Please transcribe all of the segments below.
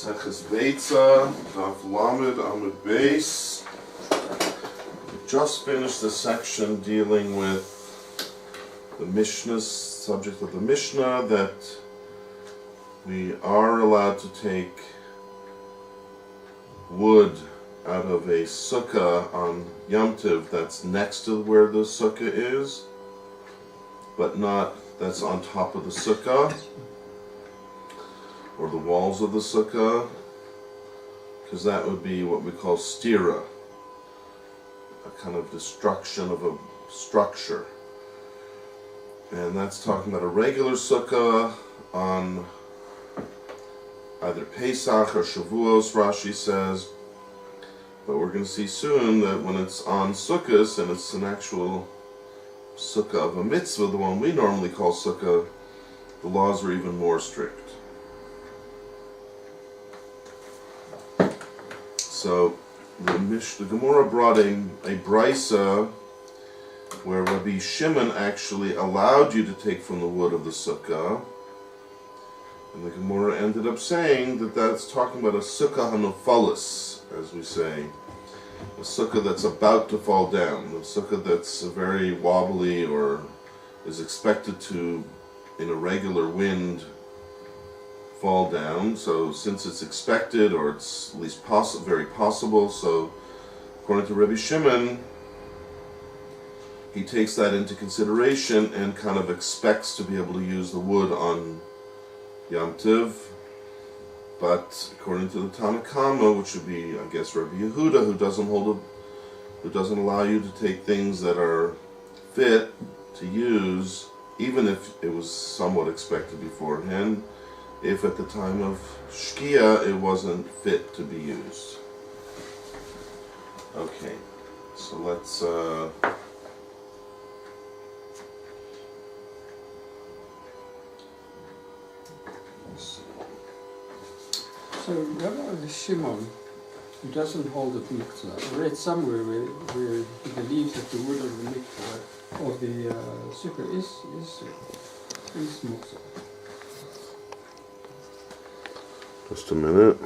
Maseches Beitsa, Daf Lamed Amud Beis. We just finished the section dealing with the Mishnah's subject of the Mishnah, that we are allowed to take wood out of a sukkah on Yom Tov that's next to where the sukkah is, but not that's on top of the sukkah or the walls of the sukkah, because that would be what we call stira, a kind of destruction of a structure. And that's talking about a regular sukkah on either Pesach or Shavuos, Rashi says. But we're going to see soon that when it's on sukkahs, and it's an actual sukkah of a mitzvah, the one we normally call sukkah, the laws are even more strict. So the Gemora brought a Beitsa where Rabbi Shimon actually allowed you to take from the wood of the sukkah, and the Gemora ended up saying that that's talking about a sukkah hanofalis, as we say, a sukkah that's about to fall down, a sukkah that's very wobbly or is expected to, in a regular wind, fall down. So since it's expected, or it's at least very possible, so according to Rabbi Shimon, he takes that into consideration and kind of expects to be able to use the wood on Yom Tov. But according to the Tanna Kama, which would be, I guess, Rabbi Yehuda, who doesn't allow you to take things that are fit to use, even if it was somewhat expected beforehand, if at the time of Shkia it wasn't fit to be used. Okay, so let's So Rabbi Shimon, who doesn't hold the mikvah, I read somewhere where he believes that the wood of the mikvah, or the sukkah, is muktzah. just a minute.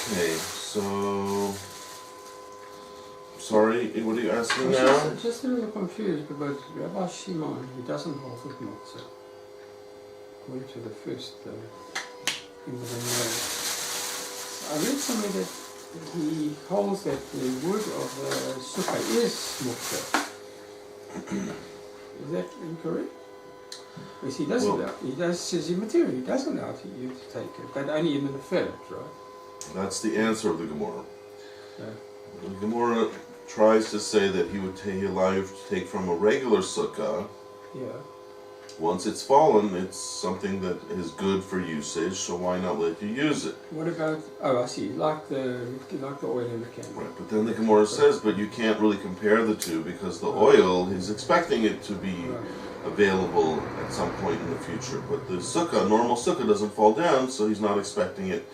Okay, so sorry, what are you asking now? Just a little confused because Rabbi Shimon, he doesn't hold the mikvah. According to the first thing that I know. I read somewhere that he holds that the wood of the sukkah is muktzah. Is that incorrect? Because he doesn't says the material, he doesn't allow you to take it, but only in the felt, right? That's the answer of the Gemora. Yeah. The Gemora tries to say that he would allow you to take from a regular sukkah. Yeah. Once it's fallen, it's something that is good for usage, so why not let you use it? What about, I see, like the oil in the can. Right, but then the Gemora says, but you can't really compare the two, because the oil, he's expecting it to be available at some point in the future, but the sukkah, normal sukkah, doesn't fall down, so he's not expecting it.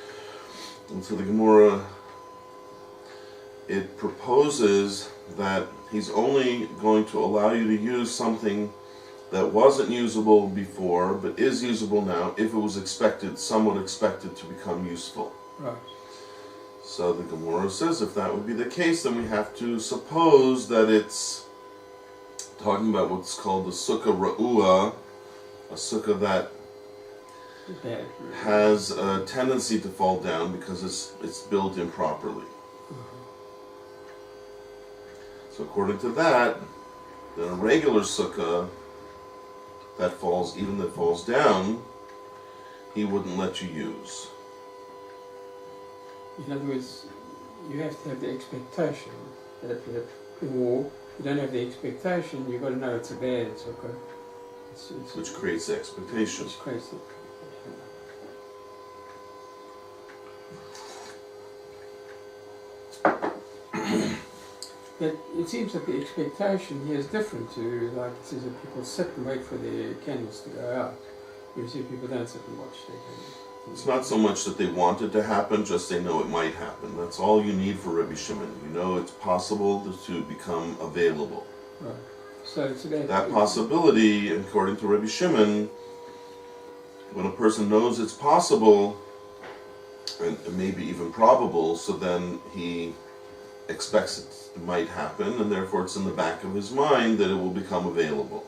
And so the Gemora, it proposes that he's only going to allow you to use something that wasn't usable before, but is usable now, if it was somewhat expected to become useful. Right. So the Gemora says, if that would be the case, then we have to suppose that it's talking about what's called the sukkah ra'ua, a sukkah that has a tendency to fall down because it's built improperly. So according to that, then a regular sukkah that falls down, he wouldn't let you use. In other words, you have to have the expectation that, or you don't have the expectation, you've got to know it's a bad sukkah. Which creates the expectation. Which creates the But it seems that the expectation here is different to, like it says that people sit and wait for their candles to go out. You see people don't sit and watch their candles. It's not so much that they want it to happen, just they know it might happen. That's all you need for Rabbi Shimon. You know it's possible to become available. Right. So it's about that possibility, according to Rabbi Shimon, when a person knows it's possible, and maybe even probable, so then he expects it might happen, and therefore it's in the back of his mind that it will become available.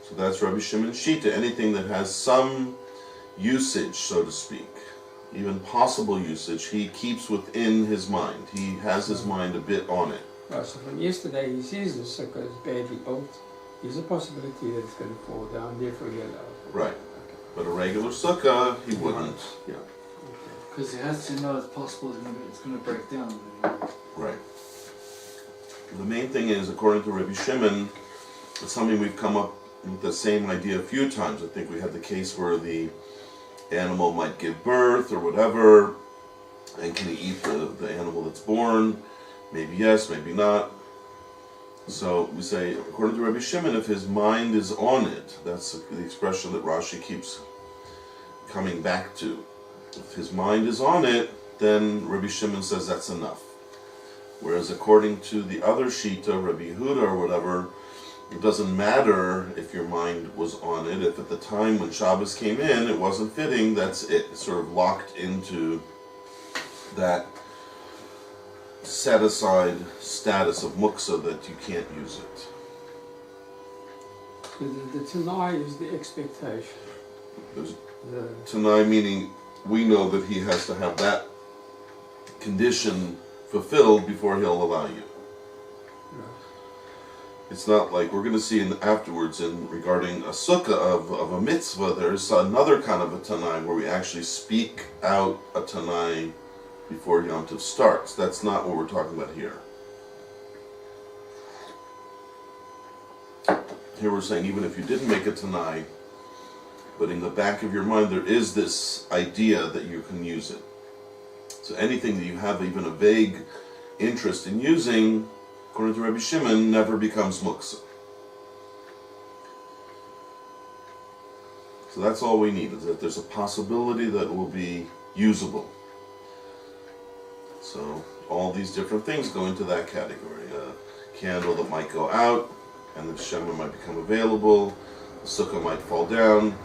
So that's Rabbi Shimon's Shita. Anything that has some usage, so to speak, even possible usage, he keeps within his mind. He has his mind a bit on it. Right, so from yesterday he sees the sukkah is badly built. There's a possibility that it's going to fall down, therefore he allows it. Right. Okay. But a regular sukkah, he wouldn't. Yeah. Because he has to know it's possible it's going to break down. Right. The main thing is, according to Rabbi Shimon, it's something we've come up with the same idea a few times. I think we had the case where the animal might give birth or whatever, and can he eat the animal that's born? Maybe yes, maybe not. So we say, according to Rabbi Shimon, if his mind is on it, that's the expression that Rashi keeps coming back to. If his mind is on it, then Rabbi Shimon says that's enough. Whereas according to the other Shita, Rabbi Yehuda or whatever, it doesn't matter if your mind was on it. If at the time when Shabbos came in, it wasn't fitting, that's it. It's sort of locked into that set-aside status of muksa that you can't use it. So the Tanai is the expectation. Tanai meaning we know that he has to have that condition fulfilled before he'll allow you. It's not like we're going to see afterwards in regarding a sukkah of a mitzvah, there's another kind of a Tanai where we actually speak out a Tanai before Yom Tov starts. That's not what we're talking about here. Here we're saying even if you didn't make a Tanai, but in the back of your mind there is this idea that you can use it. So anything that you have even a vague interest in using, according to Rabbi Shimon, never becomes muksa. So that's all we need, is that there's a possibility that it will be usable. So all these different things go into that category. A candle that might go out, and the shema might become available, the sukkah might fall down.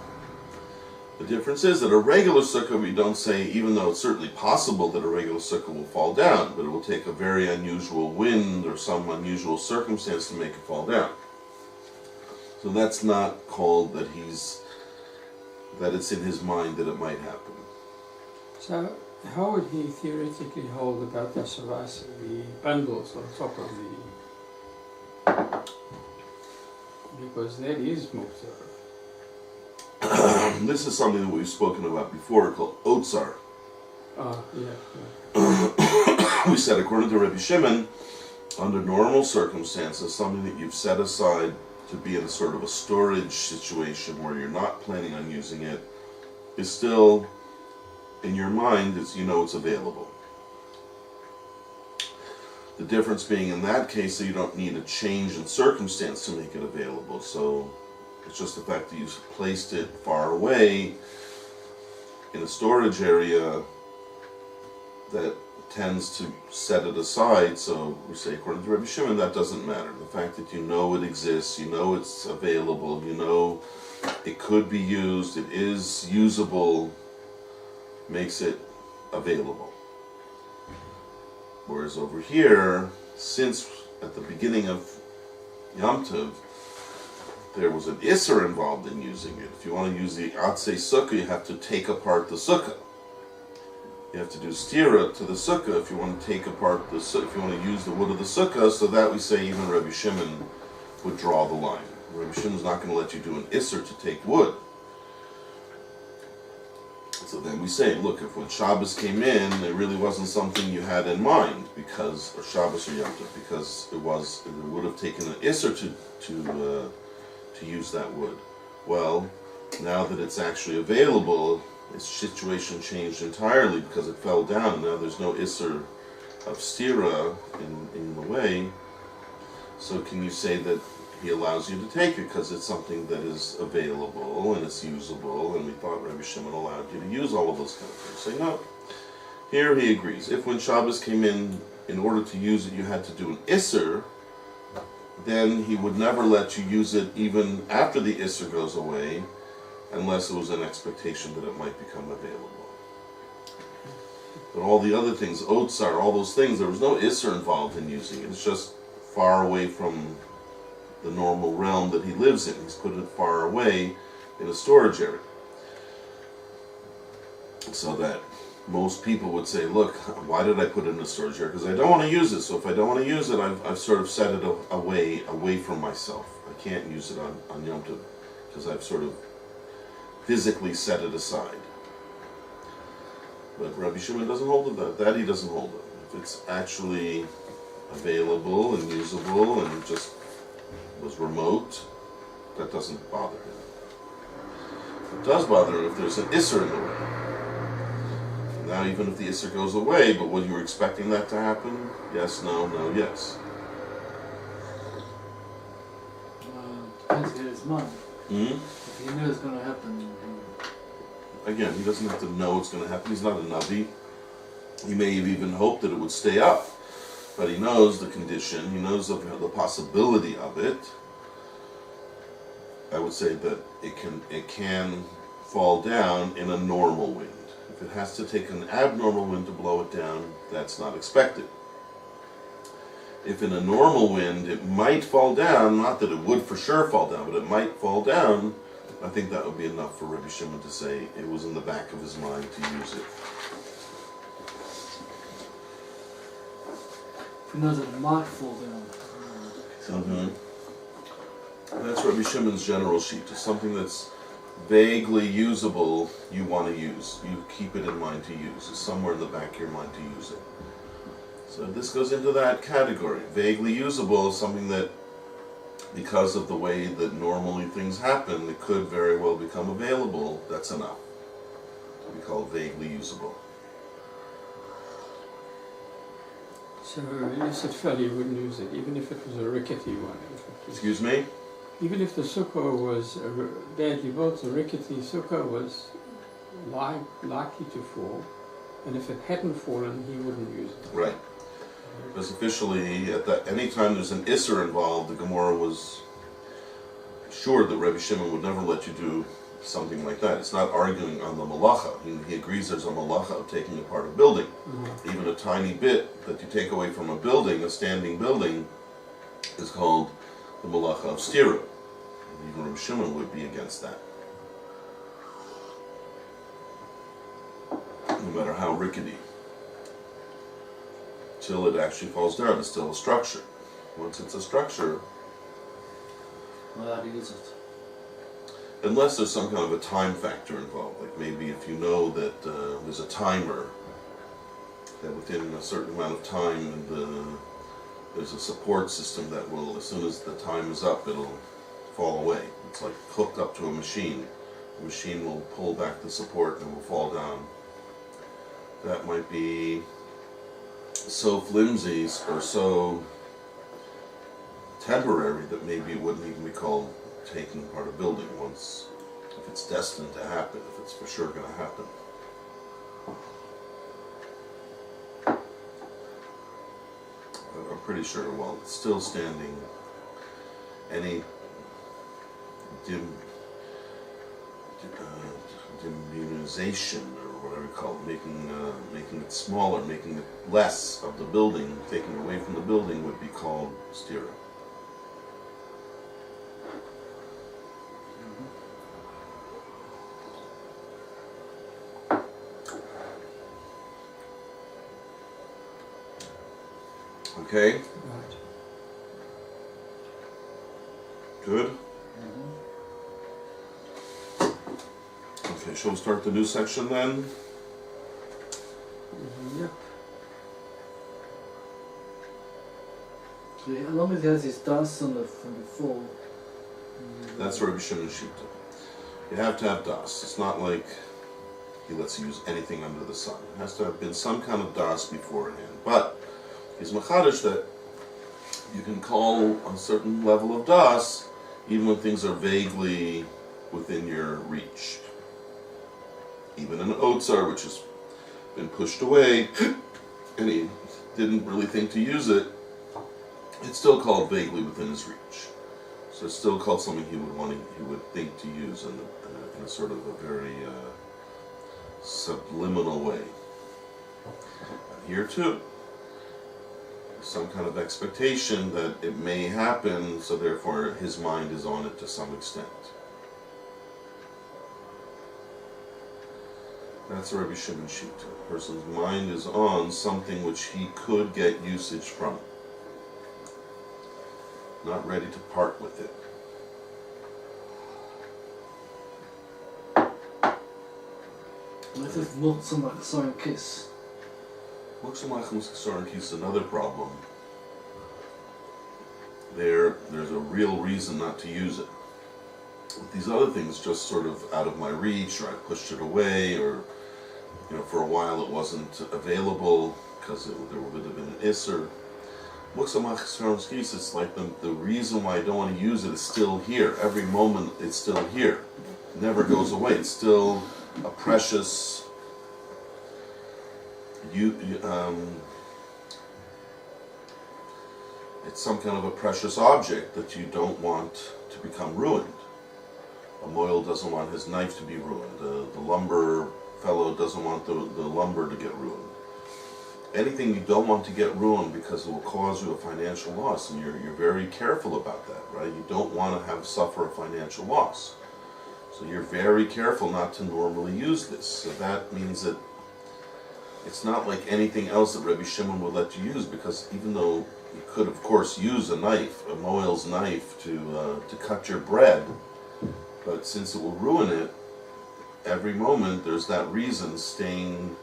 The difference is that a regular sukkah, we don't say, even though it's certainly possible that a regular sukkah will fall down, but it will take a very unusual wind or some unusual circumstance to make it fall down. So that's not called that it's in his mind that it might happen. So how would he theoretically hold about the savasa, the bundles on top of the... Because that is mukta. This is something that we've spoken about before called otsar. We said, according to Rabbi Shimon, under normal circumstances, something that you've set aside to be in a sort of a storage situation where you're not planning on using it is still in your mind, you know it's available. The difference being in that case that you don't need a change in circumstance to make it available. So it's just the fact that you've placed it far away in a storage area that tends to set it aside. So we say, according to Rabbi Shimon, that doesn't matter. The fact that you know it exists, you know it's available, you know it could be used, it is usable, makes it available. Whereas over here, since at the beginning of Yom Tov, there was an Isser involved in using it. If you want to use the Atzei Sukkah, you have to take apart the Sukkah. You have to do stira to the Sukkah if you want to take apart the Sukkah, if you want to use the wood of the Sukkah, so that we say even Rabbi Shimon would draw the line. Rabbi Shimon's not going to let you do an Isser to take wood. So then we say, look, if when Shabbos came in, it really wasn't something you had in mind, because, or Shabbos or Yom Tov, because it would have taken an Isser to use that wood. Well, now that it's actually available, its situation changed entirely because it fell down, and now there's no Isser of stira in the way. So can you say that he allows you to take it because it's something that is available and it's usable, and we thought Rabbi Shimon allowed you to use all of those kind of things? Say no. Here he agrees. If when Shabbos came in order to use it, you had to do an Isser, then he would never let you use it even after the Isser goes away, unless it was an expectation that it might become available. But all the other things, Otsar, all those things, there was no Isser involved in using it. It's just far away from the normal realm that he lives in. He's put it far away in a storage area. So that most people would say, look, why did I put it in a storage area? Because I don't want to use it. So if I don't want to use it, I've sort of set it away from myself. I can't use it on Yom Tov because I've sort of physically set it aside. But Rabbi Shimon doesn't hold it that he doesn't hold it. If it's actually available and usable and just was remote, that doesn't bother him. It does bother him if there's an Isser in the way. Now even if the Isser goes away, but when you were expecting that to happen, yes, no, no, yes. Depends on his mind. Mm-hmm. If he knows it's going to happen. Again, he doesn't have to know it's going to happen. He's not a Navi. He may have even hoped that it would stay up. But he knows the condition, he knows of the possibility of it. I would say that it can fall down in a normal wind. If it has to take an abnormal wind to blow it down, that's not expected. If in a normal wind it might fall down, not that it would for sure fall down, but it might fall down, I think that would be enough for Rabbi Shimon to say it was in the back of his mind to use it. If he knows it might fall down. Mm-hmm. That's Rabbi Shimon's general sheet. It's something that's vaguely usable, you want to use. You keep it in mind to use. It's somewhere in the back of your mind to use it. So this goes into that category. Vaguely usable is something that, because of the way that normally things happen, it could very well become available. That's enough to be called vaguely usable. So you said fell, you wouldn't use it, even if it was a rickety one. Excuse me? Even if the sukkah was badly built, the rickety sukkah was likely to fall, and if it hadn't fallen, he wouldn't use it. Right. Because officially, any time there's an Isser involved, the Gemora was sure that Rabbi Shimon would never let you do something like that. It's not arguing on the malacha. He agrees there's a malacha of taking apart a building. Mm-hmm. Even a tiny bit that you take away from a building, a standing building, is called the malacha of stira. Even Rabbi Shimon would be against that. No matter how rickety. Till it actually falls down, it's still a structure. Once it's a structure, Well, how do you use it? unless there's some kind of a time factor involved, like maybe if you know that there's a timer, that within a certain amount of time there's a support system that will, as soon as the time is up, it'll fall away. It's like hooked up to a machine. The machine will pull back the support and it will fall down. That might be so flimsy or so temporary that maybe it wouldn't even be called taking apart a building once, if it's destined to happen, if it's for sure going to happen. I'm pretty sure while it's still standing, any diminution or whatever you call it, making it smaller, making it less of the building, taking away from the building would be called stira. Okay? Right. Good? shall we start the new section then? Yeah. So as long as he has his das on from before. That's Rabbi Shimon Shita. You have to have das. It's not like he lets you use anything under the sun. It has to have been some kind of das beforehand. But he's machadish that you can call a certain level of das even when things are vaguely within your reach. Even an otzar, which has been pushed away, and he didn't really think to use it, it's still called vaguely within his reach. So it's still called something he would think to use in a sort of a very subliminal way. And here too, some kind of expectation that it may happen, so therefore his mind is on it to some extent. That's Rabbi Shimon Shita. A person's mind is on something which he could get usage from. Not ready to part with it. What if Mutzamach Soren Kiss? Mutzamach is another problem. There's a real reason not to use it. With these other things just sort of out of my reach, or I pushed it away, or for a while it wasn't available because there would have been an isser. It's like the reason why I don't want to use it is still here. Every moment it's still here. It never goes away. It's still a precious it's some kind of a precious object that you don't want to become ruined. A moil doesn't want his knife to be ruined. The lumber fellow doesn't want the lumber to get ruined. Anything you don't want to get ruined because it will cause you a financial loss, and you're very careful about that, right? You don't want to suffer a financial loss. So you're very careful not to normally use this. So that means that it's not like anything else that Rabbi Shimon would let you use, because even though you could, of course, use a knife, a moil's knife, to cut your bread, but since it will ruin it, every moment there's that reason staying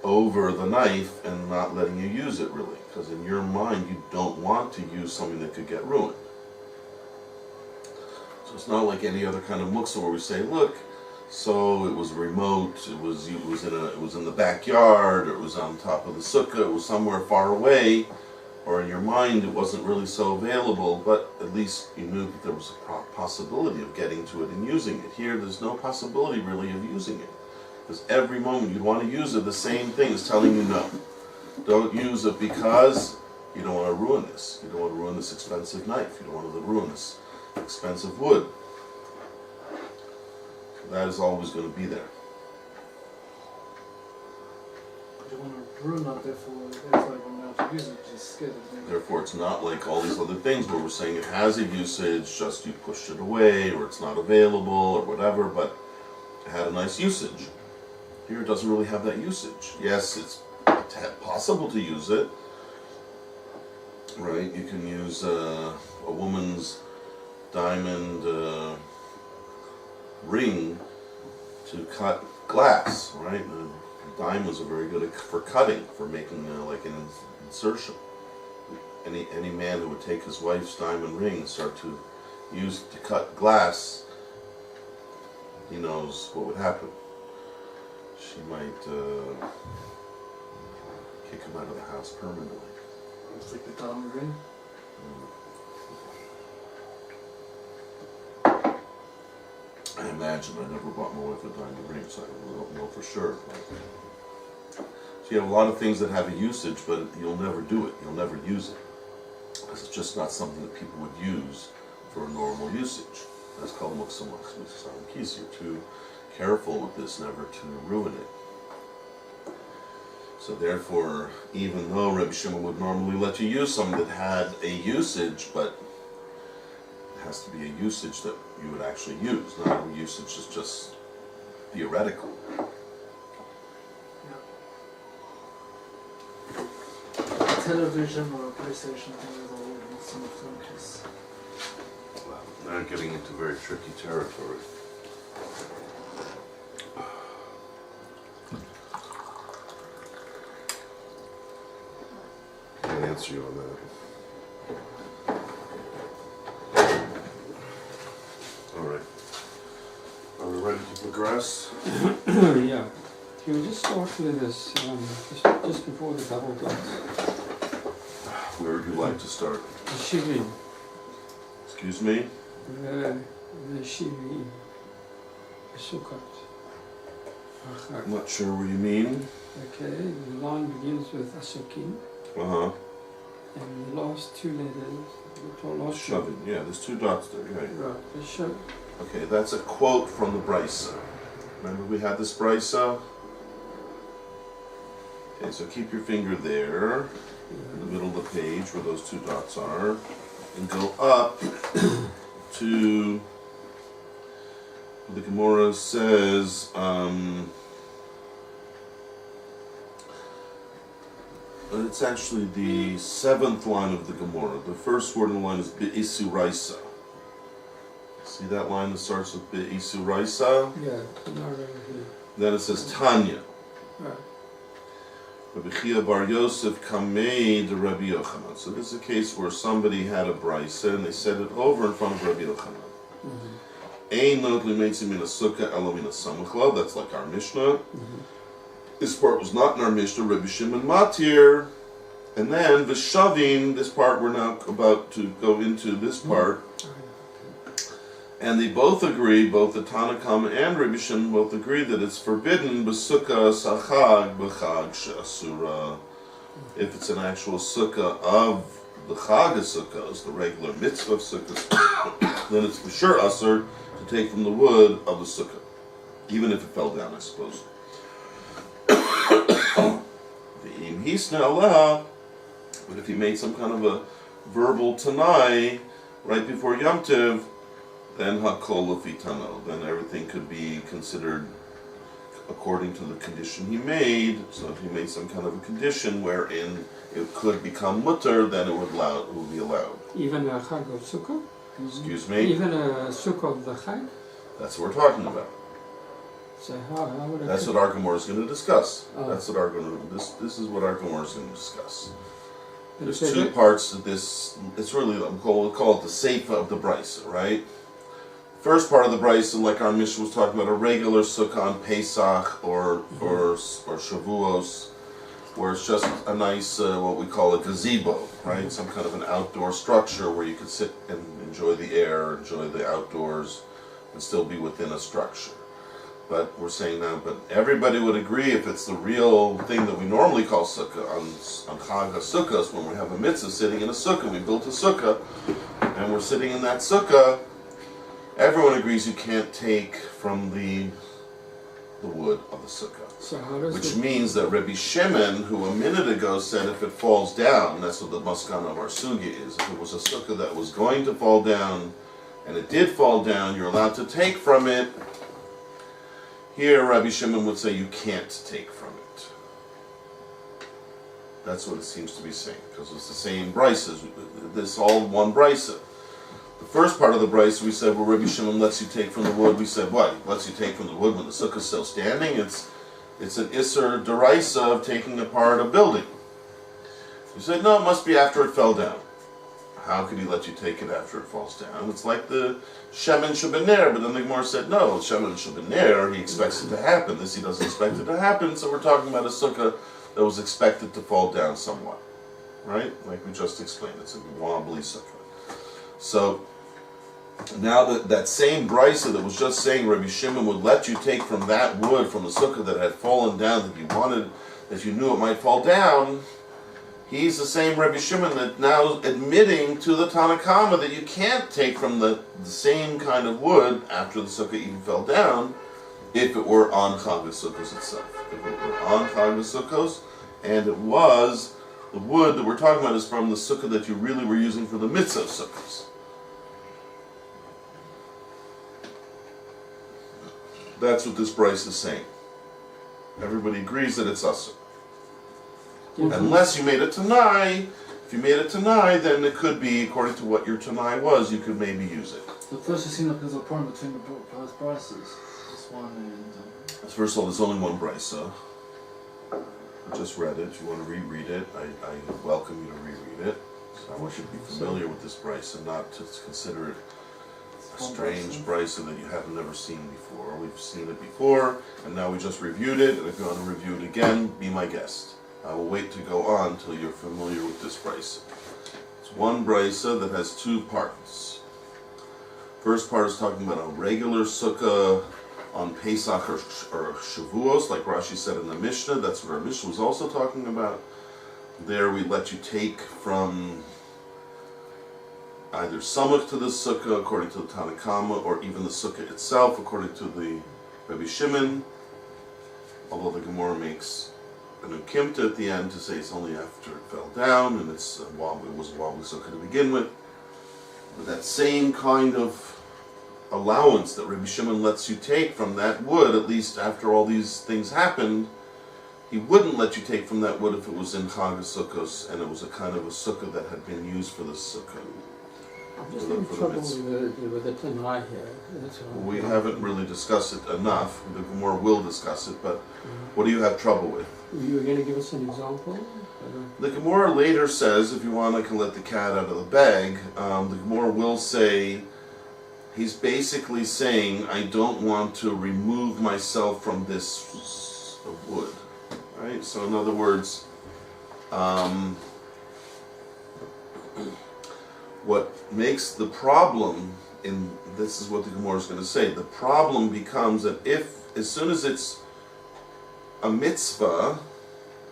over the knife and not letting you use it, really, because in your mind you don't want to use something that could get ruined. So it's not like any other kind of muktzah where we say, look, so it was remote, it was in the backyard, or it was on top of the sukkah, it was somewhere far away, or in your mind it wasn't really so available, but at least you knew that there was a possibility of getting to it and using it. Here there's no possibility really of using it. Because every moment you want to use it, the same thing is telling you no. Don't use it because you don't want to ruin this. You don't want to ruin this expensive knife. You don't want to ruin this expensive wood. So that is always going to be there. You don't want to ruin that, therefore that's why you want to use it, just scared of it. Therefore it's not like all these other things where we're saying it has a usage, just you pushed it away, or it's not available, or whatever, but it had a nice usage. Here it doesn't really have that usage. Yes, it's possible to use it, right? You can use a woman's diamond ring to cut glass, right? Diamonds are very good for cutting, for making like an insertion. Any man who would take his wife's diamond ring and start to use it to cut glass, he knows what would happen. She might kick him out of the house permanently. It's like the diamond ring. I imagine. I never bought my wife a diamond ring, so I don't know for sure. So you have a lot of things that have a usage, but you'll never do it. You'll never use it. Because it's just not something that people would use for a normal usage. That's called muksamach. You're too careful with this never to ruin it. So therefore, even though Rabbi Shimon would normally let you use something that had a usage, but it has to be a usage that you would actually use, not a usage that's just theoretical. Television or a PlayStation thing is all some Well, now getting into very tricky territory. answer you on that. All right. Are we ready to progress? Yeah. Can we just start with this, just before the double dots? Where would you like to start? The shivim. Excuse me? The shivim. The sukkot. I'm not sure what you mean. Okay, the line begins with asukim, Uh-huh. and the last two letters, the last Shoving. Yeah, there's two dots there. Right. Right, the shov. Okay, that's a quote from the Beitsa. Remember we had this Beitsa? Okay, so keep your finger there, in the middle of the page where those two dots are, and go up to the Gemora says, it's actually the 7th line of the Gemora. The first word in the line is Beitsa Raisa. See that line that starts with Beitsa Raisa? Yeah, not over here. Then it says Tanya. Right. Rabbi Chia bar Yosef kamei de Rabbi Yochanan. So this is a case where somebody had a brisa and they said it over in front of Rabbi Yochanan. Ein not limeitzi min sukkah elo min samachla. That's like our Mishnah. This part was not in our Mishnah. Rabbi Shimon Matir, and then the shavin. This part we're now about to go into. This part, and they both agree. Both the Tanakama and Rabbi Shimon both agree that it's forbidden b'sukkah sachag b'chag she'asura. If it's an actual sukkah of the chag of sukkahs, the regular mitzvah of sukkahs, then it's for sure asur to take from the wood of the sukkah, even if it fell down, I suppose. But if he made some kind of a verbal tanai right before Yom Tov, then hakol lefitano, then everything could be considered according to the condition he made. So if he made some kind of a condition wherein it could become mutter, then it would be allowed. Even a chag of sukkah? Excuse me? Even a sukkah of the chag? That's what we're talking about. So how would That's what our Gemora is going to discuss. Oh. That's what our this is what our Gemora is going to discuss. But There's if two it- parts to this. It's really, we'll call it the Seifa of the Beitsa, right? First part of the Beitsa, like our Mishnah was talking about, a regular sukkah on Pesach or Shavuos, where it's just a nice, what we call a gazebo, right? Some kind of an outdoor structure where you could sit and enjoy the air, enjoy the outdoors, and still be within a structure. But we're saying now, but everybody would agree if it's the real thing that we normally call sukkah on Chag HaSukkos, when we have a mitzvah sitting in a sukkah, we built a sukkah, and we're sitting in that sukkah, everyone agrees you can't take from the wood of the sukkah. So how does Which means that Rabbi Shimon, who a minute ago said if it falls down, that's what the maskana of our sugya is, if it was a sukkah that was going to fall down, and it did fall down, you're allowed to take from it. Here, Rabbi Shimon would say you can't take from it. That's what it seems to be saying, because it's the same brises. This all one brisa. The first part of the brisa, we said, well, Rabbi Shimon lets you take from the wood. We said, what? He lets you take from the wood when the sukkah is still standing? It's an isser deraisa of taking apart a building. We said, no, it must be after it fell down. How could he let you take it after it falls down? It's like the Shemen Shabbaner, but then the Gemara said, no, Shemen Shabbaner, he expects it to happen. This he doesn't expect it to happen, so we're talking about a sukkah that was expected to fall down somewhat. Right? Like we just explained, it's a wobbly sukkah. So, now that same brisa that was just saying Rabbi Shimon would let you take from that wood, from the sukkah that had fallen down, that you wanted, that you knew it might fall down, he's the same Rabbi Shimon that now admitting to the Tanakama that you can't take from the same kind of wood after the sukkah even fell down, if it were on Chag HaSukkos itself. If it were on Chag HaSukkos, and it was, the wood that we're talking about is from the sukkah that you really were using for the mitzvah of sukkahs. That's what this Bryce is saying. Everybody agrees that it's asur. Unless you made a tanai. If you made a tanai, then it could be, according to what your tanai was, you could maybe use it. So first it seemed like there's a problem between the both prices. This one and... First of all, there's only one brisa. I just read it. If you want to reread it, I welcome you to reread it. So I want you to be familiar with this Beitsa and not to consider it a strange Beitsa that you haven't never seen before. We've seen it before, and now we just reviewed it, and if you want to review it again, be my guest. I will wait to go on until you're familiar with this Beitsa. It's one Beitsa that has two parts. First part is talking about a regular sukkah on Pesach or Shavuos, like Rashi said in the Mishnah. That's what our Mishnah was also talking about. There we let you take from either samach to the sukkah, according to the Tanna Kama, or even the sukkah itself, according to the Rabbi Shimon. Although the Gemora makes an ukimta at the end to say it's only after it fell down, and it was a wobbly sukkah to begin with. But that same kind of allowance that Rabbi Shimon lets you take from that wood, at least after all these things happened, he wouldn't let you take from that wood if it was in Chag Sukkos and it was a kind of a sukkah that had been used for the sukkah. I'm just in trouble with the Tanai here. We haven't really discussed it enough. The Gemora will discuss it, but what do you have trouble with? You were going to give us an example? The Gemora later says, if you want, I can let the cat out of the bag. The Gemora will say, he's basically saying, I don't want to remove myself from this wood. Right? So in other words, what makes the problem, this is what the Gemara is going to say, the problem becomes that as soon as it's a mitzvah,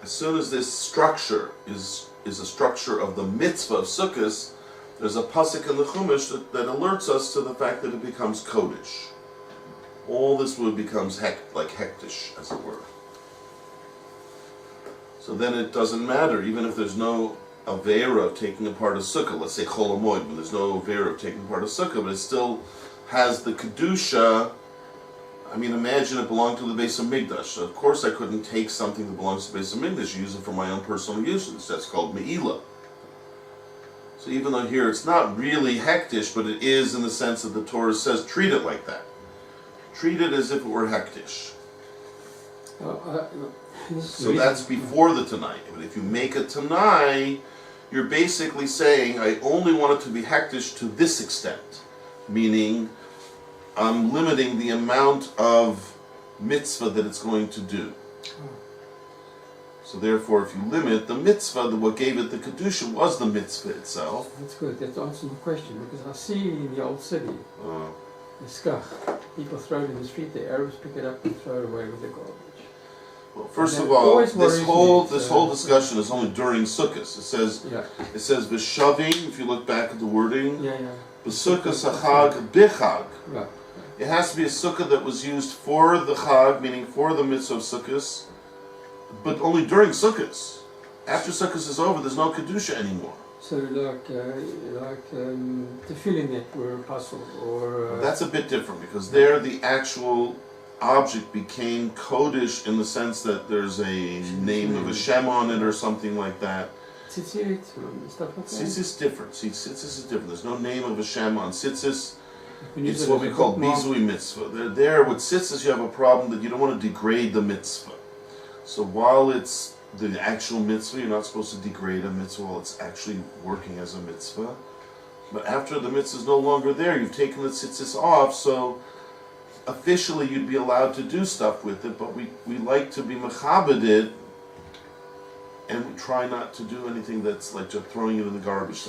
as soon as this structure is a structure of the mitzvah of Sukkot, there's a pasuk in the Chumash that alerts us to the fact that it becomes kodesh. All this wood becomes like hektish, as it were. So then it doesn't matter, even if there's no avera of taking apart a sukkah, let's say chol hamoed, but there's no avera of taking apart a sukkah, but it still has the kedusha. I mean, imagine it belonged to the Beis Hamikdash. So of course I couldn't take something that belongs to the Beis Hamikdash and use it for my own personal usage. That's called me'ilah. So even though here it's not really hektish, but it is in the sense that the Torah says treat it like that. Treat it as if it were hektish. So that's before the Tanai. But if you make a Tanai, you're basically saying, I only want it to be hektish to this extent. Meaning, I'm limiting the amount of mitzvah that it's going to do. So therefore, if you limit the mitzvah, what gave it the kedusha was the mitzvah itself. That's good. That answers my question, because I see in the old city, the skach, people throw it in the street, the Arabs pick it up and throw it away with the garbage. Well, first of all, this whole discussion is only during Sukkot. It says v'shavim. If you look back at the wording, b'sukkah sachag bichag. Right. It has to be a sukkah that was used for the chag, meaning for the mitzvah of Sukkot, but only during Sukkot. After Sukkot is over, there's no kedusha anymore. So like tefillin that were puzzled, or that's a bit different because there the actual object became kodesh in the sense that there's a name of a Shem on it or something like that. Tzitzit and stuff like that? Tzitzit is different. Tzitzit is different. There's no name of a Shem on tzitzit. It's what we call bizui mitzvah. There with tzitzit you have a problem that you don't want to degrade the mitzvah. So while it's the actual mitzvah, you're not supposed to degrade a mitzvah while it's actually working as a mitzvah. But after the mitzvah is no longer there, you've taken the tzitzit off, so officially you'd be allowed to do stuff with it, but we like to be mechabed it, and we try not to do anything that's like just throwing it in the garbage.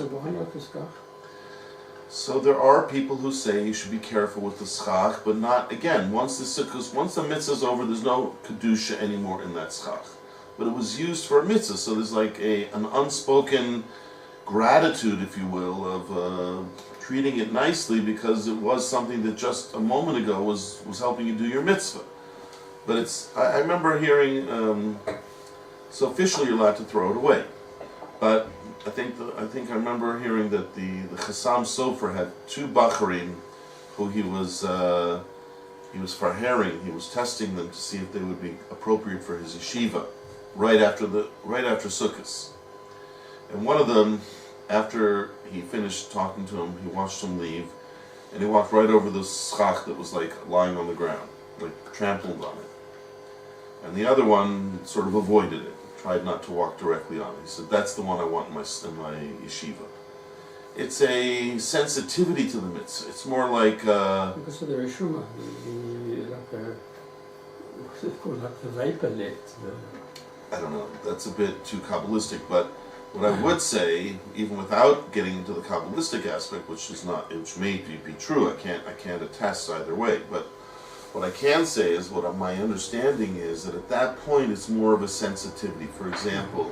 So there are people who say you should be careful with the schach, but not, again, once the mitzvah is over, there's no kedusha anymore in that schach. But it was used for a mitzvah, so there's like an unspoken gratitude, if you will, of treating it nicely because it was something that just a moment ago was helping you do your mitzvah. But I remember hearing, so officially you're allowed to throw it away. But I think I remember hearing that the Chassam Sofer had two Bacharim who he was farhering, he was testing them to see if they would be appropriate for his yeshiva right after Sukkot. And one of them, after he finished talking to him, he watched him leave, and he walked right over the schach that was like lying on the ground, like trampled on it. And the other one sort of avoided it, tried not to walk directly on it. He said, that's the one I want in my yeshiva. It's a sensitivity to the mitzvah. It's more like... because of the Rishuma, what's it called, like the vapor let. I don't know, that's a bit too Kabbalistic, but what I would say, even without getting into the Kabbalistic aspect, which may be true, I can't attest either way, but what I can say is what my understanding is that at that point it's more of a sensitivity. For example,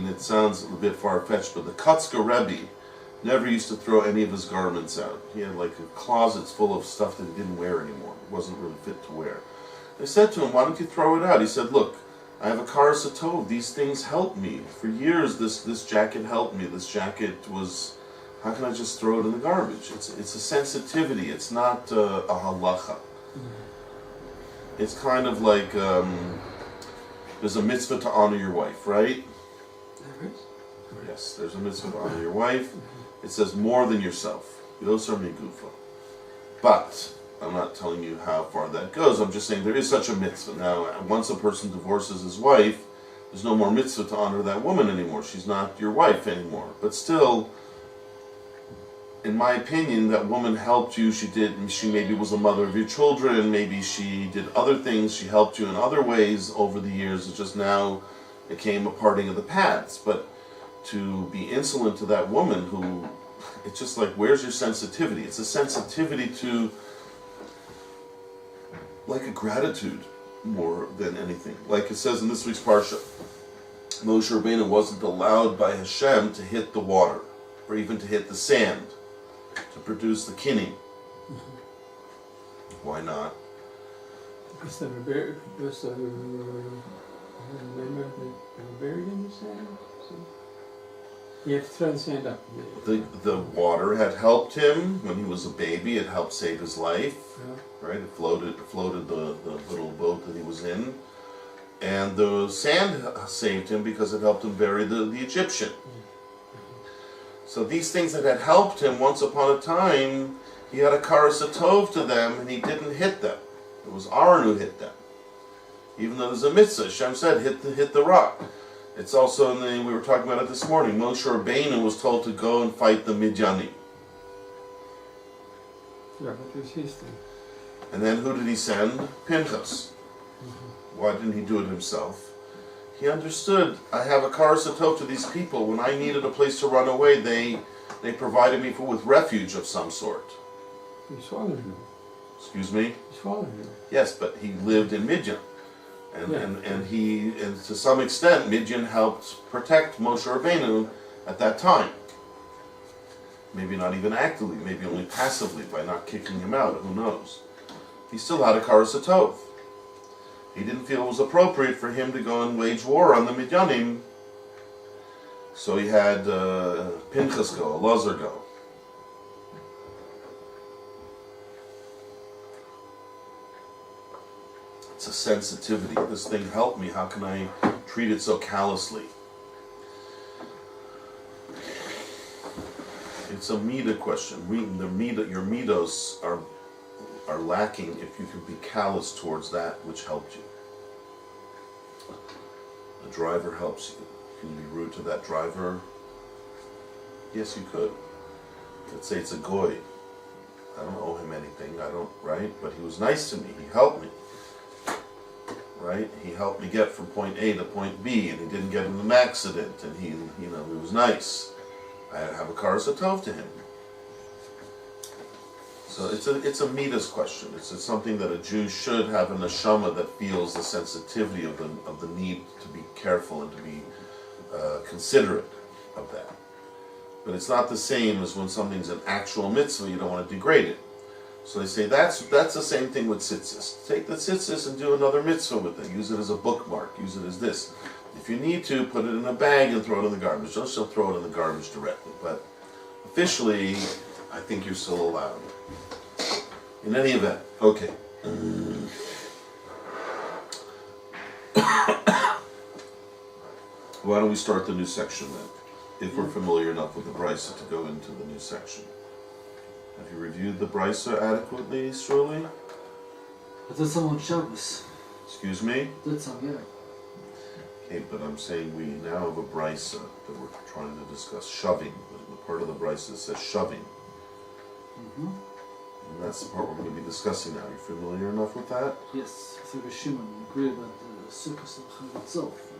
it sounds a bit far-fetched, but the Kutzker Rebbe never used to throw any of his garments out. He had like closets full of stuff that he didn't wear anymore. It wasn't really fit to wear. I said to him, why don't you throw it out? He said, look, I have a Kar Satov. These things help me. For years, this jacket helped me. This jacket was, how can I just throw it in the garbage? It's a sensitivity. It's not a halacha. It's kind of like, there's a mitzvah to honor your wife, right? There is? Yes, there's a mitzvah to honor your wife. It says more than yourself. Yosar migufa. But I'm not telling you how far that goes. I'm just saying there is such a mitzvah. Now, once a person divorces his wife, there's no more mitzvah to honor that woman anymore. She's not your wife anymore. But still, in my opinion, that woman helped you. She maybe was the mother of your children. Maybe she did other things. She helped you in other ways over the years. It just now became a parting of the paths. But to be insolent to that woman who, it's just like, where's your sensitivity? It's a sensitivity to, like a gratitude more than anything. Like it says in this week's Parsha, Moshe Rabbeinu wasn't allowed by Hashem to hit the water, or even to hit the sand, to produce the kinning. Why not? Because they were buried, they were buried in the sand. So you have to throw the sand up. The water had helped him when he was a baby. It helped save his life. Yeah. Right? It floated the little boat that he was in. And the sand saved him because it helped him bury the Egyptian. So these things that had helped him once upon a time, he had a Kar Satov to them and he didn't hit them. It was Aaron who hit them. Even though there's a mitzvah, Hashem said, hit the rock. It's also, we were talking about it this morning, Moshe Rabbeinu was told to go and fight the Midyanim. Yeah, but it was his thing. And then who did he send? Pinchas. Why didn't he do it himself? He understood, I have a Kar Satov to these people. When I needed a place to run away, they provided me with refuge of some sort. He swallowed him. Excuse me? He swallowed him. Yes, but he lived in Midian. And to some extent, Midian helped protect Moshe Rabbeinu at that time. Maybe not even actively, maybe only passively by not kicking him out, who knows. He still had a Kar Satov. He didn't feel it was appropriate for him to go and wage war on the Midyanim. So he had Pinchas go, Elazar go. It's a sensitivity. This thing helped me. How can I treat it so callously? It's a Mida question. Your Midos are lacking if you can be callous towards that which helped you. A driver helps you. Can you be rude to that driver? Yes, you could. Let's say it's a goy. I don't owe him anything. Right? But he was nice to me. He helped me. Right? He helped me get from point A to point B, and he didn't get in an accident, and he was nice. I have a Kar Satov to him. So it's a Midas question. It's something that a Jew should have a neshama that feels the sensitivity of the need to be careful and to be considerate of that. But it's not the same as when something's an actual mitzvah. You don't want to degrade it. So they say that's the same thing with tzitzis. Take the tzitzis and do another mitzvah with it. Use it as a bookmark. Use it as this. If you need to, put it in a bag and throw it in the garbage. Don't still throw it in the garbage directly. But officially, I think you're still allowed. In any event, okay. Why don't we start the new section then? If we're familiar enough with the Beitsa to go into the new section. Have you reviewed reviewed the Beitsa adequately, Shirley? But that's on Shabbos. Excuse me? That's on, yeah. Okay, but I'm saying we now have a Beitsa that we're trying to discuss. Shoving. The part of the Beitsa says shoving. Mm-hmm. And that's the part we're going to be discussing now. You familiar enough with that? Yes, I think Shimon agree about the Sukkot of Chag itself.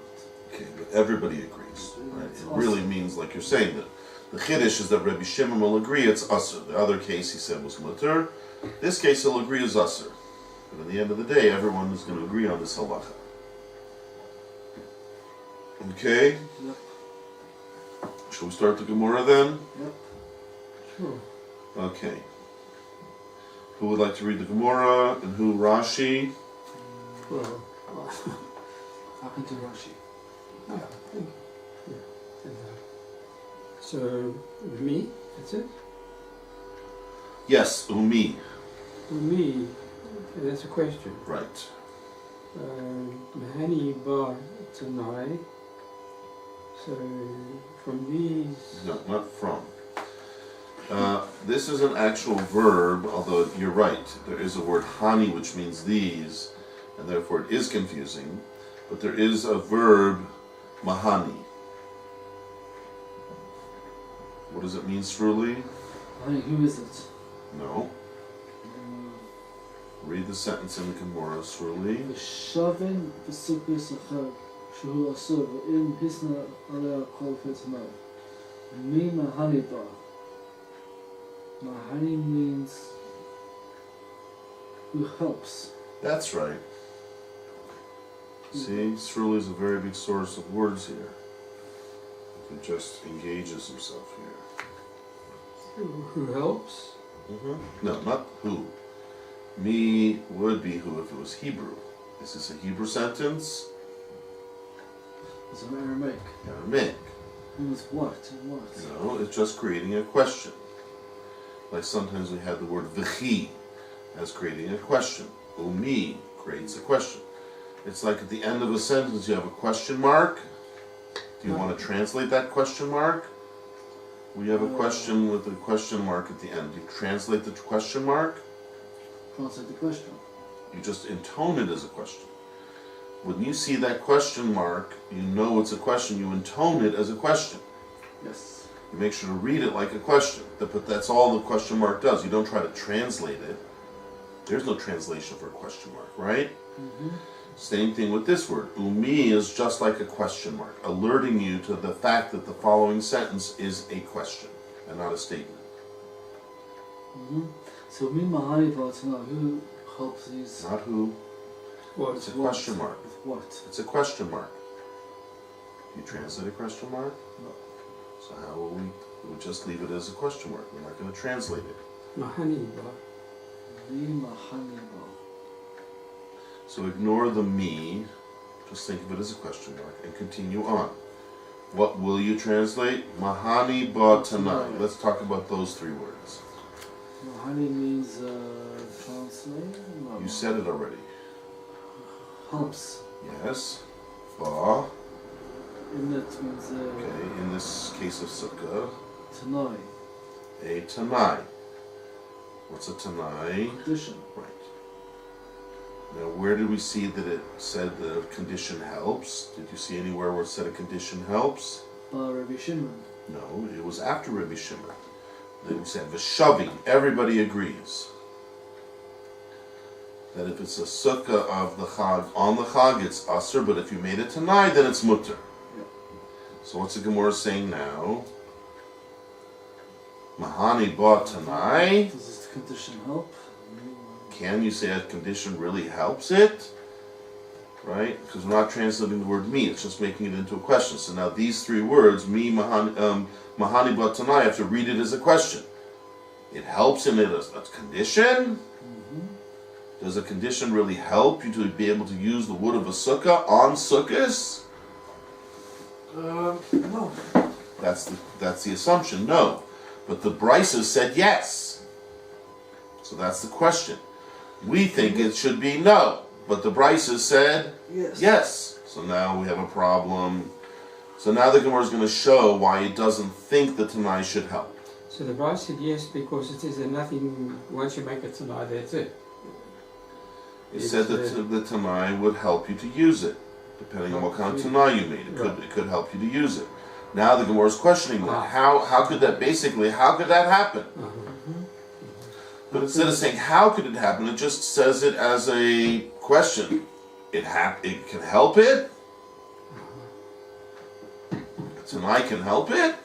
Okay, but everybody agrees, right? It's It awesome. really means, like you're saying, that the Chiddush is that Rabbi Shimon will agree it's Asr. The other case he said was Mutter. This case he'll agree is Asr. But at the end of the day, everyone is going to agree on this halacha. Okay? Yep. Shall we start the Gemora then? Yep. Sure. Okay. Who would like to read the Gemora and who Rashi? Well, Happen to Rashi. yeah, I think. Yeah. And, so, me, that's it? Yes, Umi. Me, that's a question. Right. Mahani Bar Tanai. So, from these. No, not from. This is an actual verb, although you're right. There is a word hani, which means these, and therefore it is confusing. But there is a verb, mahani. What does it mean, Sruli? Honey, who is it? No. Read the sentence in the Gemora, Sruli. ושווין בסוכס אחר שהוא אסור ואם היסנה עליה כל פתמה. מי מהני בה? Mahani means who helps. That's right. See, Sruli is a very big source of words here. He just engages himself here. Who helps? No, not who. Me would be who if it was Hebrew. Is this a Hebrew sentence? It's an Aramaic. Aramaic. Means what and what? No, it's just creating a question. Like sometimes we have the word v'chi as creating a question. Umi creates a question. It's like at the end of a sentence you have a question mark. Do you want to translate that question mark? We have a question with a question mark at the end. Do you translate the question mark? Translate the question. You just intone it as a question. When you see that question mark, you know it's a question, you intone it as a question. Yes. You make sure to read it like a question. But that's all the question mark does. You don't try to translate it. There's no translation for a question mark, right? Mm-hmm. Same thing with this word. Umi is just like a question mark, alerting you to the fact that the following sentence is a question and not a statement. Mm-hmm. So me Mahani ba tana, who helps these? Not who. What? It's a question mark. With what? It's a question mark. Do you translate a question mark? No. So how will we? We'll just leave it as a question mark. We're not going to translate it. Mahani Bar. Me Mahani ba. So ignore the me. Just think of it as a question mark and continue on. What will you translate? Mahani ba tanai. Let's talk about those three words. Mahani means translate. No. You said it already. Helps. Yes. Ba. And that means Okay. In this case of sukkah, tanai. a tanai. What's a tanai? Condition. Right. Now, where did we see that it said the condition helps? Did you see anywhere where it said a condition helps? Rabbi Shimon. No, it was after Rabbi Shimon. Then we said v'shaving. Everybody agrees that if it's a sukkah of the chag on the chag, it's asr. But if you made it tonight, then it's mutter. Yeah. So what's the Gemora saying now? Mahani ba tanai. Does this condition help? Can you say a condition really helps it? Right? Because we're not translating the word me, it's just making it into a question. So now these three words, me, mahani ba tanai, I have to read it as a question. It helps in it as a condition? Mm-hmm. Does a condition really help you to be able to use the wood of a sukkah on sukkahs? No. That's the assumption, no. But the Beitsa said yes. So that's the question. We think it should be no, but the Beitsa said Yes. yes. So now we have a problem. So now the Gemara is going to show why it doesn't think the Tanai should help. So the Rosh said yes because it says that nothing, once you make it tonight, that's it. It said that the Tanai would help you to use it, depending on what kind of Tanai you made. It could help you to use it. Now the Gemora is questioning that. How could that happen? But instead of saying how could it happen, it just says it as a question. It can help it? Tanai can help it?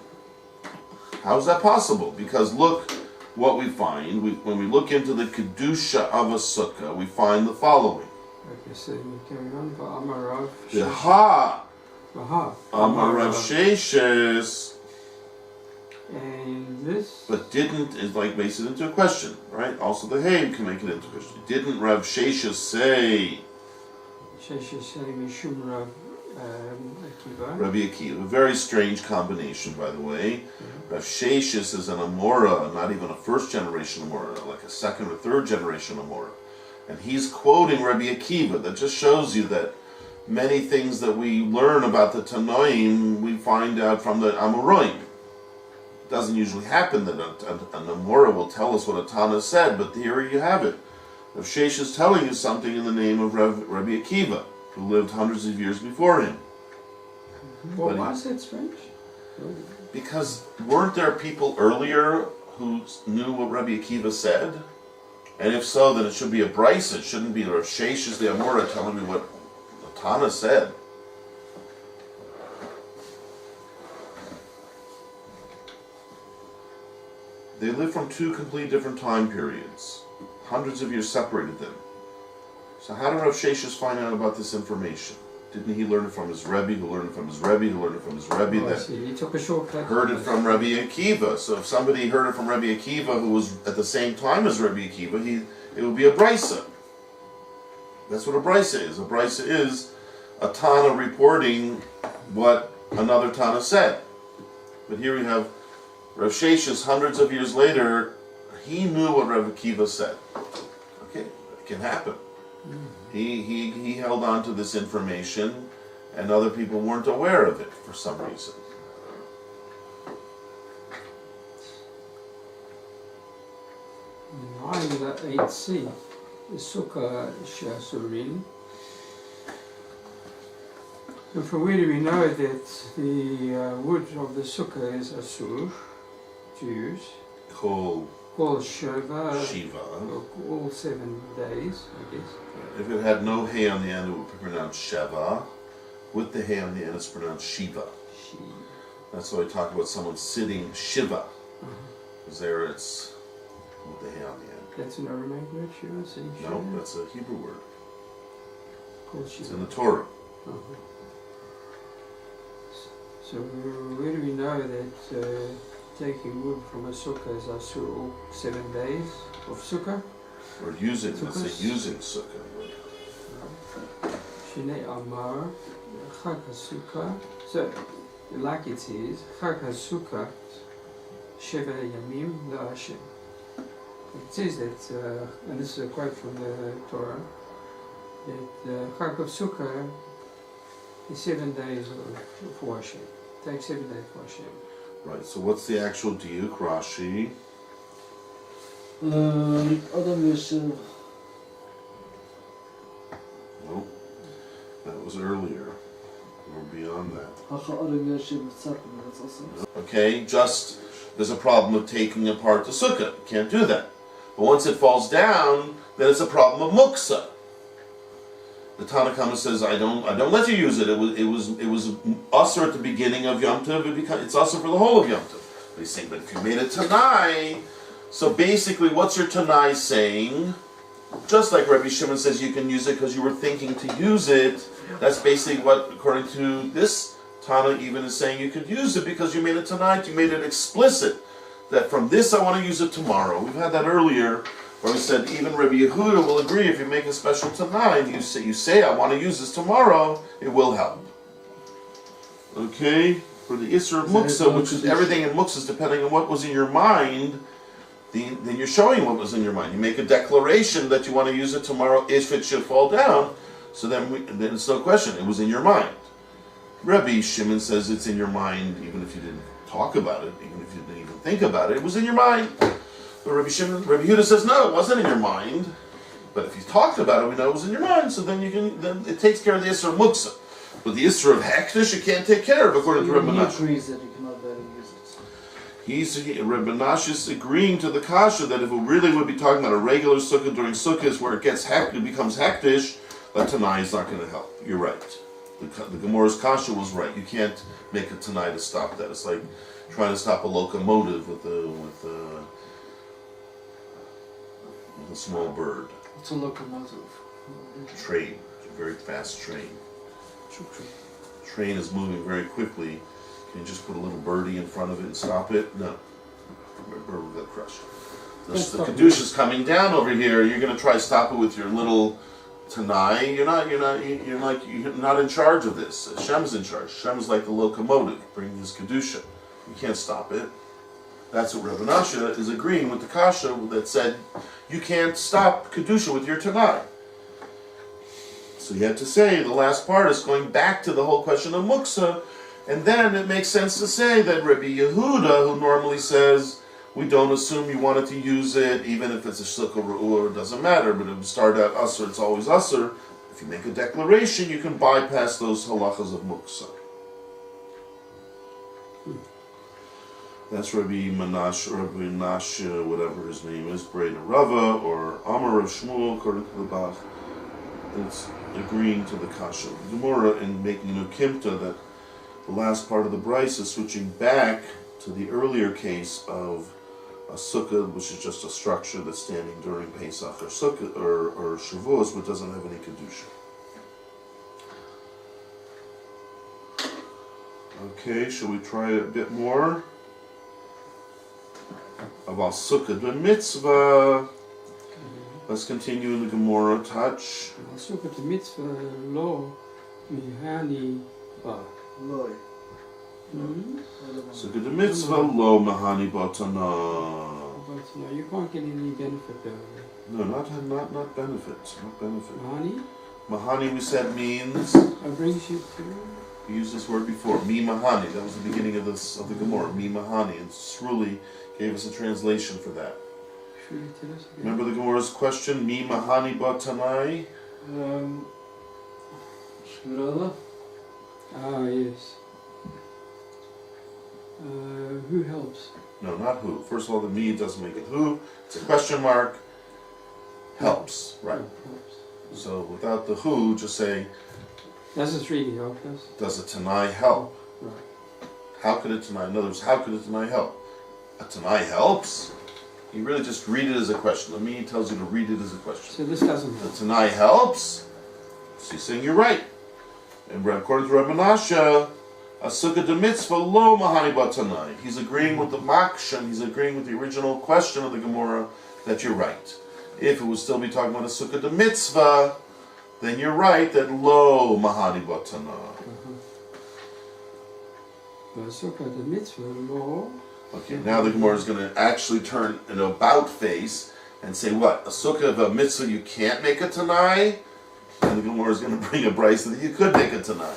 How is that possible? Because look what we find. When we look into the Kedusha of a Sukkah, we find the following. Okay, so we carry on. Amarav Amarav Sheshes. And this. But didn't, is like makes it into a question, right? Also the Hey can make it into a question. Didn't Rav Sheshes say? Sheshes say Mishum Rav Akiva. Rabbi Akiva. A very strange combination, by the way. Rav Sheshes is an Amora, not even a first generation Amora, like a second or third generation Amora. And he's quoting Rabbi Akiva. That just shows you that many things that we learn about the Tanoim, we find out from the Amoraim. It doesn't usually happen that an Amora will tell us what a Tana said, but here you have it. Rav Sheshes is telling you something in the name of Rabbi Akiva, who lived hundreds of years before him. Well, why is that strange? Because weren't there people earlier who knew what Rabbi Akiva said? And if so, then it should be a Beitsa. It shouldn't be Rav Sheshes the Amora telling me what the Tana said. They lived from two completely different time periods. Hundreds of years separated them. So how did Rav Sheshes find out about this information? Didn't he learn it from his Rebbe, who learned it from his Rebbe, who learned it from his Rebbe, He took a shortcut. Heard it from Rabbi Akiva. So if somebody heard it from Rabbi Akiva who was at the same time as Rabbi Akiva, it would be a Beitsa. That's what a Beitsa is. A Beitsa is a Tana reporting what another Tana said. But here we have Rav Sheshes, hundreds of years later, he knew what Rabbi Akiva said. Okay, it can happen. He held on to this information, and other people weren't aware of it for some reason. Nine 8C, the Sukkah Shasurin. And from where do we know that the wood of the Sukkah is Asur, Jews? Called Shiva. All 7 days, I guess. If it had no hay on the end, it would be pronounced Sheva. With the hay on the end, it's pronounced Shiva. That's why we talk about someone sitting Shiva. Because there it's with the hay on the end. That's an Aramaic word, Shiva? Sitting Shiva? No, that's a Hebrew word. Called Shiva. It's in the Torah. So where do we know that taking wood from a sukkah is asur all 7 days of sukkah? Or using, let's say using sukkah. Shnei Amar, Chag HaSukkah. So, like it says, Chag HaSukkah, Sheva Yamim LaHashem. It says that, and this is a quote from the Torah, that Chag of Sukkah is 7 days for Hashem. Takes 7 days for Hashem. Right, so what's the actual diuk, Rashi? Adam Yeshiv. Nope, that was earlier. We're beyond that. Adam Yeshiv that's also. Okay, just there's a problem of taking apart the sukkah. You can't do that. But once it falls down, then it's a problem of muksa. The Tanna Kama says, I don't let you use it. It was usher at the beginning of Yom Tov. It's usher for the whole of Yom Tov. But he's saying, but if you made it Tanai, so basically, what's your Tanai saying? Just like Rabbi Shimon says, you can use it because you were thinking to use it. That's basically what, according to this Tana, even is saying you could use it because you made it tonight. You made it explicit that from this I want to use it tomorrow. We've had that earlier. Where we said even Rabbi Yehuda will agree if you make a special tonight, you say I want to use this tomorrow, it will help. Okay? For the Isra of Muksa, which is everything in Muksa is depending on what was in your mind, then you're showing what was in your mind. You make a declaration that you want to use it tomorrow if it should fall down, so then it's no question, it was in your mind. Rabbi Shimon says it's in your mind even if you didn't talk about it, even if you didn't even think about it, it was in your mind. But Rabbi Yehuda says, no, it wasn't in your mind. But if you talked about it, we know it was in your mind, so then then it takes care of the Isra of Muksa. But the Isra of Hektish, you can't take care of, according to Rabbi Menashe. He agrees that you cannot better use it. Rabbi Menashe is agreeing to the kasha that if it really would be talking about a regular sukkah during sukkahs where it becomes hektish, that Tanai is not going to help. You're right. The Gemora's kasha was right. You can't make a Tanai to stop that. It's like trying to stop a locomotive with a small bird. What's a locomotive? Train. It's a very fast train. Train is moving very quickly. Can you just put a little birdie in front of it and stop it? No. The bird will get crushed. The Kedusha is coming down over here. You're going to try to stop it with your little Tanai. You're not in charge of this. Hashem's in charge. Hashem is like the locomotive bringing his Kedusha. You can't stop it. That's what Rabbi Menashe is agreeing with the kasha that said you can't stop Kedusha with your Tanai. So you have to say the last part is going back to the whole question of Muksa, and then it makes sense to say that Rabbi Yehuda, who normally says we don't assume you wanted to use it, even if it's a sukkah ru'ur, it doesn't matter, but if you start out usr, it's always usr. If you make a declaration, you can bypass those halachas of Muksa. That's Rabbi Menashe, whatever his name is, Breda Rava, or Amar of Shmuel, according to the Bach. It's agreeing to the kasha. The Gemora, in making a kimta, that the last part of the Beitsa is switching back to the earlier case of a sukkah, which is just a structure that's standing during Pesach or sukkah or Shavuos, but doesn't have any kedusha. Okay, shall we try a bit more about sukkah the mitzvah? Let's continue in the Gemora. Touch. Sukkah the mitzvah lo mihani ba. Loi. Sukkah the mitzvah lo mahani batana. But no, you can't get any benefit there. No, not benefit. Not benefit. Mahani? Mahani, we said, means. Brings you to. We used this word before. Mi mahani. That was the beginning of the Gemora. Mi mahani. And Sruli gave us a translation for that. Remember the Gemora's question? Mi mahani batanai? Shmurala? Ah, yes. Who helps? No, not who. First of all, the mi doesn't make it who. It's a question mark. Helps, right. Helps. So without the who, just say, Does it really help us? does a tanai help? Right. How could a tanai, in other words, how could a tanai help? A tanai helps? You really just read it as a question. The mi tells you to read it as a question. So this doesn't The help. tanai helps? So you're saying you're right. And according to Rabbi Menashe, a sukkah de mitzvah lo mahani batanai. He's agreeing with the makshan, he's agreeing with the original question of the Gemora that you're right. If it would still be talking about a sukkah de mitzvah, then you're right that lo mahani batanai. But sukkah the mitzvah lo. Okay, now the Gemara is going to actually turn an about face and say what? A sukkah of a mitzvah you can't make a tanai? And the Gemara is going to bring a Beitsa that you could make a tanai.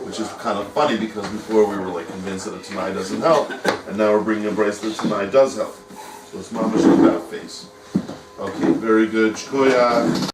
Which is kind of funny because before we were like convinced that a tanai doesn't help, and now we're bringing a Beitsa that tanai does help. So it's mamash an about face. Okay, very good. Shkoya.